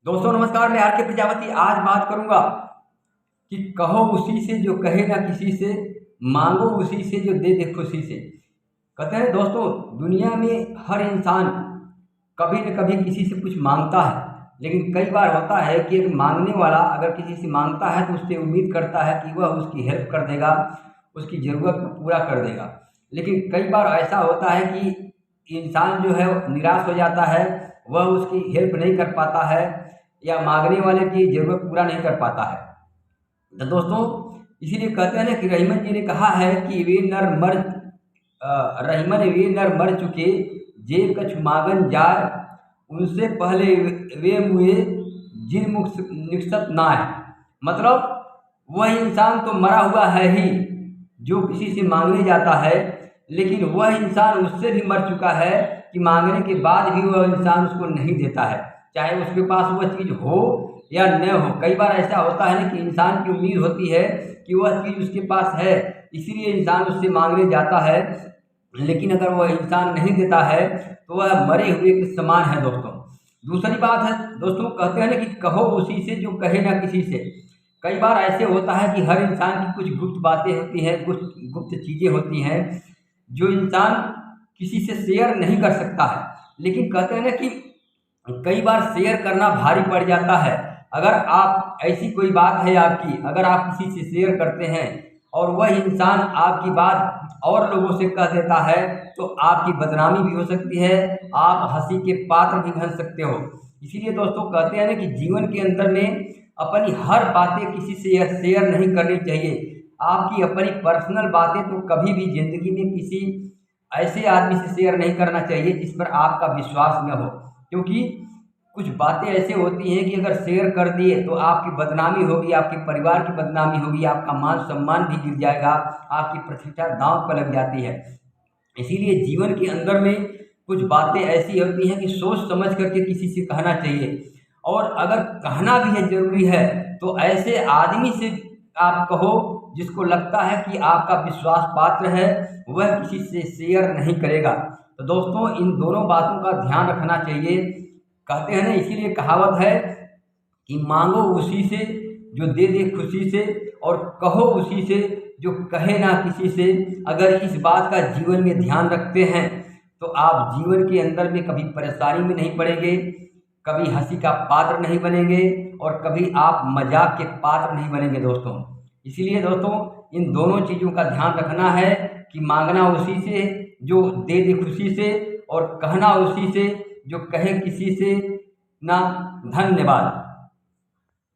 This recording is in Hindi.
दोस्तों नमस्कार, मैं आर के प्रजापति आज बात करूंगा कि कहो उसी से जो कहे ना किसी से, मांगो उसी से जो दे दे खुशी से। कहते हैं दोस्तों, दुनिया में हर इंसान कभी न कभी किसी से कुछ मांगता है, लेकिन कई बार होता है कि एक मांगने वाला अगर किसी से मांगता है तो उससे उम्मीद करता है कि वह उसकी हेल्प कर देगा, उसकी ज़रूरत को पूरा कर देगा। लेकिन कई बार ऐसा होता है कि इंसान जो है निराश हो जाता है, वह उसकी हेल्प नहीं कर पाता है या मांगने वाले की ज़रूरत पूरा नहीं कर पाता है। तो दोस्तों, इसीलिए कहते हैं ना कि रहीमन जी ने कहा है कि रहीमन वे नर मर चुके जे कछु मांगन जाय, उनसे पहले वे मुए जिन मुख निकसत नाय। मतलब वह इंसान तो मरा हुआ है ही जो किसी से मांगने जाता है, लेकिन वह इंसान उससे भी मर चुका है कि मांगने के बाद भी वह इंसान उसको नहीं देता है, चाहे उसके पास वह चीज़ हो या न हो। कई बार ऐसा होता है ना कि इंसान की उम्मीद होती है कि वह चीज़ उसके पास है, इसीलिए इंसान उससे मांगने जाता है, लेकिन अगर वह इंसान नहीं देता है तो वह मरे हुए के समान है दोस्तों। दूसरी बात है दोस्तों, कहते हैं ना कि कहो उसी से जो कहे ना किसी से। कई बार ऐसे होता है कि हर इंसान की कुछ गुप्त बातें होती हैं, कुछ गुप्त चीज़ें होती हैं जो इंसान किसी से शेयर नहीं कर सकता है। लेकिन कहते हैं ना कि कई बार शेयर करना भारी पड़ जाता है। अगर आप ऐसी कोई बात है आपकी, अगर आप किसी से शेयर करते हैं और वह इंसान आपकी बात और लोगों से कह देता है तो आपकी बदनामी भी हो सकती है, आप हंसी के पात्र भी बन सकते हो। इसीलिए दोस्तों कहते हैं ना कि जीवन के अंदर में अपनी हर बातें किसी से शेयर नहीं करनी चाहिए। आपकी अपनी पर्सनल बातें तो कभी भी ज़िंदगी में किसी ऐसे आदमी से शेयर नहीं करना चाहिए जिस पर आपका विश्वास न हो, क्योंकि कुछ बातें ऐसे होती हैं कि अगर शेयर कर दिए तो आपकी बदनामी होगी, आपके परिवार की बदनामी होगी, आपका मान सम्मान भी गिर जाएगा, आपकी प्रतिष्ठा दांव पर लग जाती है। इसीलिए जीवन के अंदर में कुछ बातें ऐसी होती हैं कि सोच समझ करके किसी से कहना चाहिए, और अगर कहना भी है ज़रूरी है तो ऐसे आदमी से आप कहो जिसको लगता है कि आपका विश्वास पात्र है, वह किसी से शेयर नहीं करेगा। तो दोस्तों इन दोनों बातों का ध्यान रखना चाहिए। कहते हैं ना, इसीलिए कहावत है कि मांगो उसी से जो दे दे खुशी से, और कहो उसी से जो कहे ना किसी से। अगर इस बात का जीवन में ध्यान रखते हैं तो आप जीवन के अंदर में कभी परेशानी में नहीं पड़ेंगे, कभी हंसी का पात्र नहीं बनेंगे और कभी आप मजाक के पात्र नहीं बनेंगे दोस्तों। इसीलिए दोस्तों इन दोनों चीज़ों का ध्यान रखना है कि मांगना उसी से जो दे दे खुशी से, और कहना उसी से जो कहे किसी से ना। धन्यवाद।